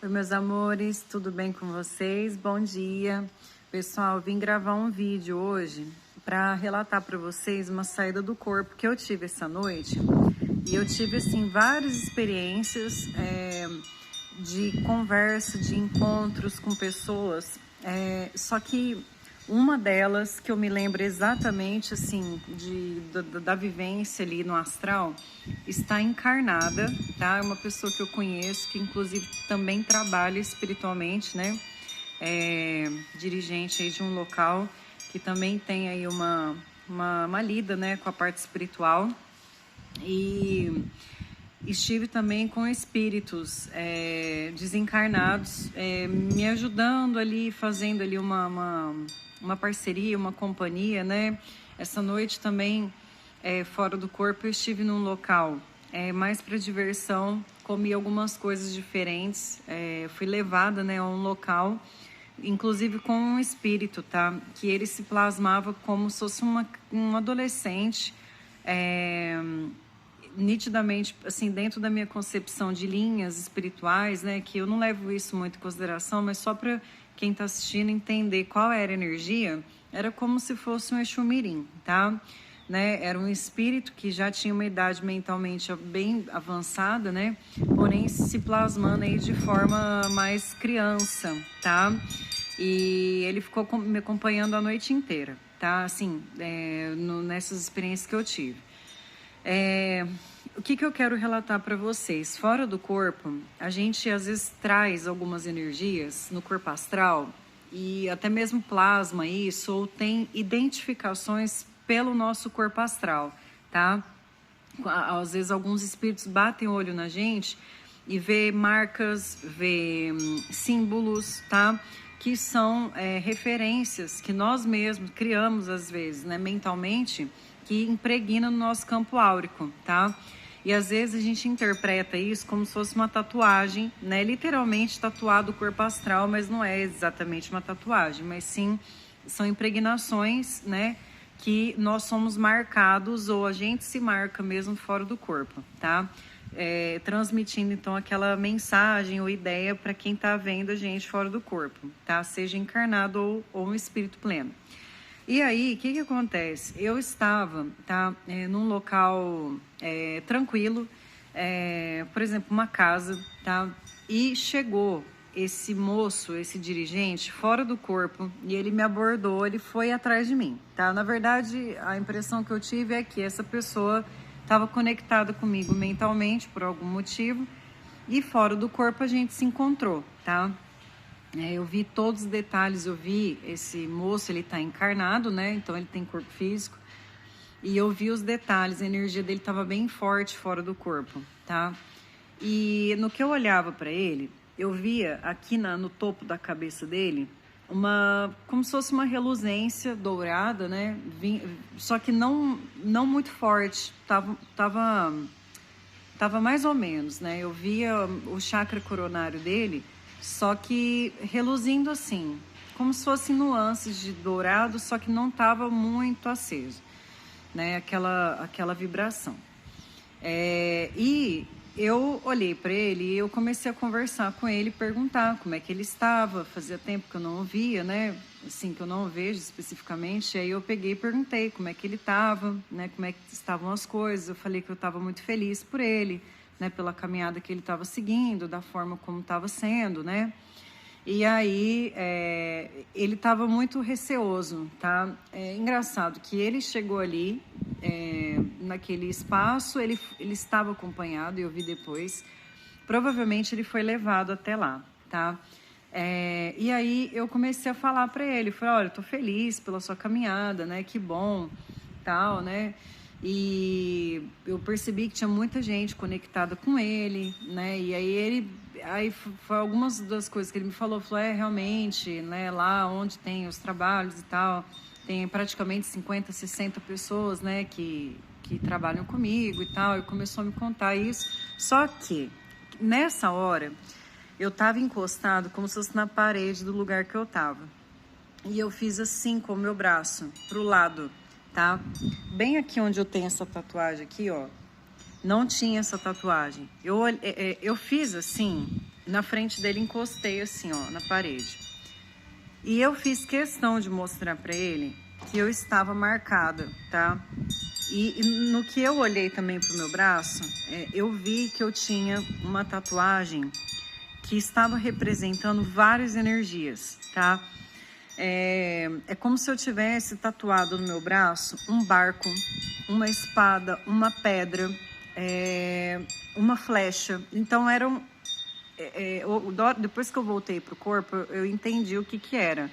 Oi, meus amores, tudo bem com vocês? Bom dia. Pessoal, vim gravar um vídeo hoje para relatar para vocês uma saída do corpo que eu tive essa noite. E eu tive, assim, várias experiências de conversa, de encontros com pessoas. Só que uma delas, que eu me lembro exatamente, assim, da vivência ali no astral, está encarnada, tá? É uma pessoa que eu conheço, que inclusive também trabalha espiritualmente, né? Dirigente aí de um local que também tem aí uma lida, né, com a parte espiritual. E estive também com espíritos desencarnados, me ajudando ali, fazendo ali uma parceria, uma companhia, né? Essa noite também, fora do corpo, eu estive num local mais para diversão, comi algumas coisas diferentes, fui levada, né, a um local, inclusive com um espírito, tá? Que ele se plasmava como se fosse um adolescente, nitidamente, assim, dentro da minha concepção de linhas espirituais, né, que eu não levo isso muito em consideração, mas só para quem está assistindo entender qual era a energia, era como se fosse um Exu Mirim, tá? Né? Era um espírito que já tinha uma idade mentalmente bem avançada, né? Porém se plasmando aí de forma mais criança, tá? E ele ficou me acompanhando a noite inteira, tá? Assim, nessas experiências que eu tive. O que eu quero relatar para vocês? Fora do corpo, a gente às vezes traz algumas energias no corpo astral e até mesmo plasma isso, ou tem identificações pelo nosso corpo astral, tá? Às vezes alguns espíritos batem o olho na gente e vê marcas, vê símbolos, tá? Que são referências que nós mesmos criamos às vezes, né, mentalmente, que impregna no nosso campo áurico, tá? E às vezes a gente interpreta isso como se fosse uma tatuagem, né? Literalmente tatuado o corpo astral, mas não é exatamente uma tatuagem, mas sim são impregnações, né? Que nós somos marcados, ou a gente se marca mesmo fora do corpo, tá? Transmitindo então aquela mensagem ou ideia para quem está vendo a gente fora do corpo, tá? Seja encarnado ou um espírito pleno. E aí, o que acontece? Eu estava, tá, num local tranquilo, por exemplo, uma casa, tá? E chegou esse moço, esse dirigente, fora do corpo, e ele me abordou, ele foi atrás de mim, tá? Na verdade, a impressão que eu tive é que essa pessoa estava conectada comigo mentalmente por algum motivo, e fora do corpo a gente se encontrou, tá? Eu vi todos os detalhes, eu vi esse moço, ele tá encarnado, né? Então ele tem corpo físico. E eu vi os detalhes, a energia dele estava bem forte fora do corpo, tá? E no que eu olhava para ele, eu via aqui no topo da cabeça dele como se fosse uma reluzência dourada, né? Só que não muito forte, tava mais ou menos, né? Eu via o chakra coronário dele, só que reluzindo assim, como se fossem nuances de dourado, só que não estava muito aceso, né? Aquela vibração. E eu olhei para ele e eu comecei a conversar com ele, perguntar como é que ele estava. Fazia tempo que eu não o via, né? Assim, que eu não o vejo especificamente. Aí eu peguei e perguntei como é que ele estava, né? Como é que estavam as coisas. Eu falei que eu estava muito feliz por ele, né? Pela caminhada que ele estava seguindo, da forma como estava sendo, né? E aí ele estava muito receoso, tá? É engraçado que ele chegou ali, naquele espaço, ele estava acompanhado, eu vi depois. Provavelmente ele foi levado até lá, tá? E aí eu comecei a falar para ele, falei, olha, eu tô feliz pela sua caminhada, né? Que bom, tal, né? E eu percebi que tinha muita gente conectada com ele, né? E aí foi algumas das coisas que ele me falou, realmente, né, lá onde tem os trabalhos e tal, tem praticamente 50, 60 pessoas, né, que trabalham comigo e tal, e começou a me contar isso. Só que nessa hora eu tava encostado como se fosse na parede do lugar que eu tava. E eu fiz assim com o meu braço pro lado, tá? Bem aqui onde eu tenho essa tatuagem aqui, ó. Não tinha essa tatuagem. Eu fiz assim, na frente dele, encostei assim, ó, na parede. E eu fiz questão de mostrar para ele que eu estava marcada, tá? E no que eu olhei também pro meu braço, eu vi que eu tinha uma tatuagem que estava representando várias energias, tá? É como se eu tivesse tatuado no meu braço um barco, uma espada, uma pedra, uma flecha. Então eram... depois que eu voltei pro corpo, eu entendi o que que era.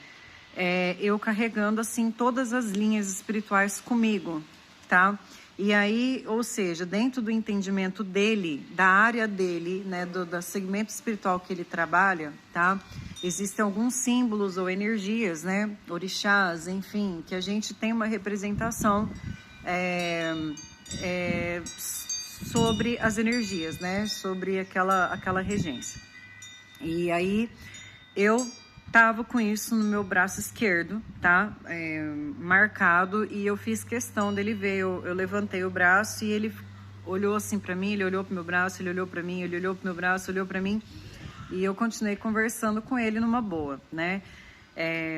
Eu carregando assim todas as linhas espirituais comigo, tá? E aí, ou seja, dentro do entendimento dele, da área dele, né, do segmento espiritual que ele trabalha, tá? Existem alguns símbolos ou energias, né, orixás, enfim, que a gente tem uma representação sobre as energias, né, sobre aquela regência. E aí eu tava com isso no meu braço esquerdo, tá? Marcado, e eu fiz questão dele ver. Eu levantei o braço e ele olhou assim pra mim, ele olhou pro meu braço, ele olhou pra mim, ele olhou pro meu braço, olhou pra mim, e eu continuei conversando com ele numa boa, né?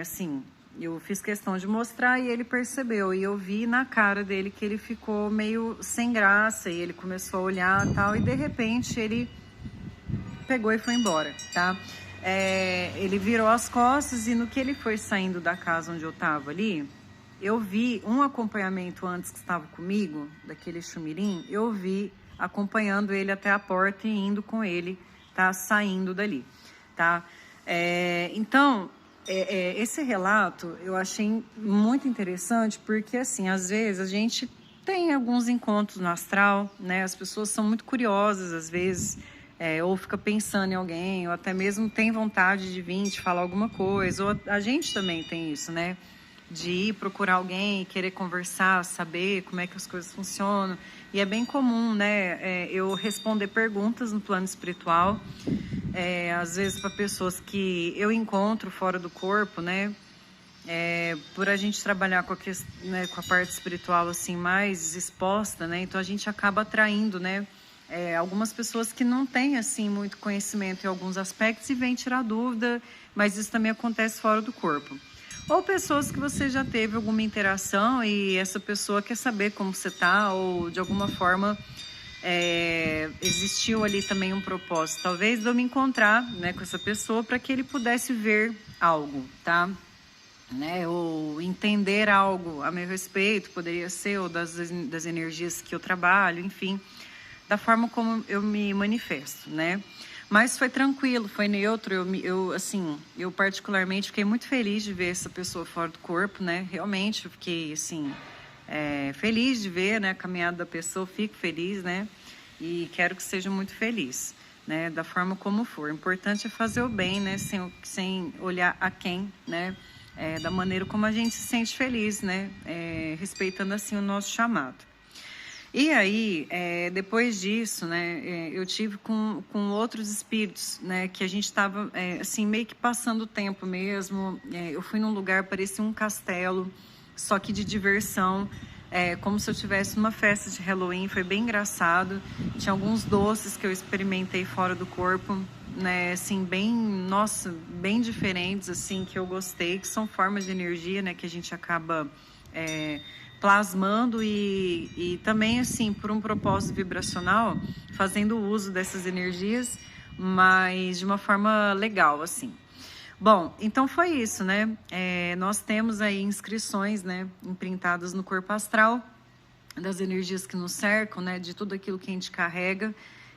Assim, eu fiz questão de mostrar e ele percebeu, e eu vi na cara dele que ele ficou meio sem graça, e ele começou a olhar e tal, e de repente ele pegou e foi embora, tá? Ele virou as costas, e no que ele foi saindo da casa onde eu tava ali, eu vi um acompanhamento antes que estava comigo, daquele chumirim, eu vi acompanhando ele até a porta e indo com ele, tá? Saindo dali, tá? Então, esse relato eu achei muito interessante, porque assim, às vezes a gente tem alguns encontros no astral, né? As pessoas são muito curiosas às vezes, ou fica pensando em alguém, ou até mesmo tem vontade de vir te falar alguma coisa, ou a gente também tem isso, né? De ir procurar alguém, querer conversar, saber como é que as coisas funcionam. E é bem comum, né? Eu responder perguntas no plano espiritual, às vezes para pessoas que eu encontro fora do corpo, né? Por a gente trabalhar com a parte espiritual assim mais exposta, né? Então a gente acaba atraindo, né? Algumas pessoas que não têm assim muito conhecimento em alguns aspectos e vêm tirar dúvida, mas isso também acontece fora do corpo. Ou pessoas que você já teve alguma interação e essa pessoa quer saber como você tá, ou de alguma forma existiu ali também um propósito, talvez, de eu me encontrar, né, com essa pessoa para que ele pudesse ver algo, tá? Né, ou entender algo a meu respeito, poderia ser, ou das energias que eu trabalho, enfim, da forma como eu me manifesto, né? Mas foi tranquilo, foi neutro, eu particularmente fiquei muito feliz de ver essa pessoa fora do corpo, né? Realmente, eu fiquei, assim, feliz de ver, né, a caminhada da pessoa, fico feliz, né? E quero que seja muito feliz, né? Da forma como for. O importante é fazer o bem, né? Sem olhar a quem, né? Da maneira como a gente se sente feliz, né? Respeitando, assim, o nosso chamado. E aí, depois disso, né, eu tive com outros espíritos, né, que a gente estava, assim, meio que passando o tempo mesmo. Eu fui num lugar, parecia um castelo, só que de diversão, como se eu tivesse uma festa de Halloween, foi bem engraçado. Tinha alguns doces que eu experimentei fora do corpo, né, assim, nossa, bem diferentes, assim, que eu gostei, que são formas de energia, né, que a gente acaba... plasmando e também, assim, por um propósito vibracional, fazendo uso dessas energias, mas de uma forma legal, assim. Bom, então foi isso, né? Nós temos aí inscrições, né, imprintadas no corpo astral, das energias que nos cercam, né, de tudo aquilo que a gente carrega.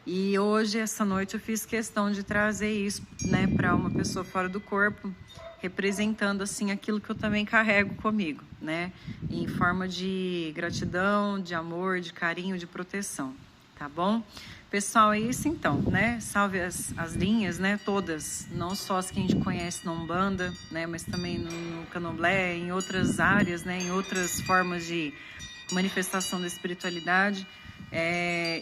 E hoje, essa noite, eu fiz questão de trazer isso, né, para uma pessoa fora do corpo, representando, assim, aquilo que eu também carrego comigo, né, em forma de gratidão, de amor, de carinho, de proteção, tá bom? Pessoal, é isso então, né? Salve as linhas, né, todas, não só as que a gente conhece na Umbanda, né, mas também no Candomblé, em outras áreas, né, em outras formas de manifestação da espiritualidade.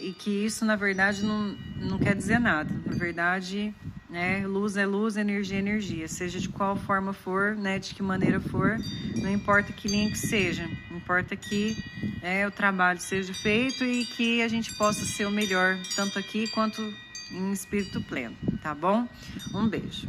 E que isso, na verdade, não quer dizer nada. Na verdade, né, luz é luz, energia é energia. Seja de qual forma for, né, de que maneira for, não importa que linha que seja. Importa que o trabalho seja feito e que a gente possa ser o melhor, tanto aqui quanto em espírito pleno, tá? tá bom? Um beijo.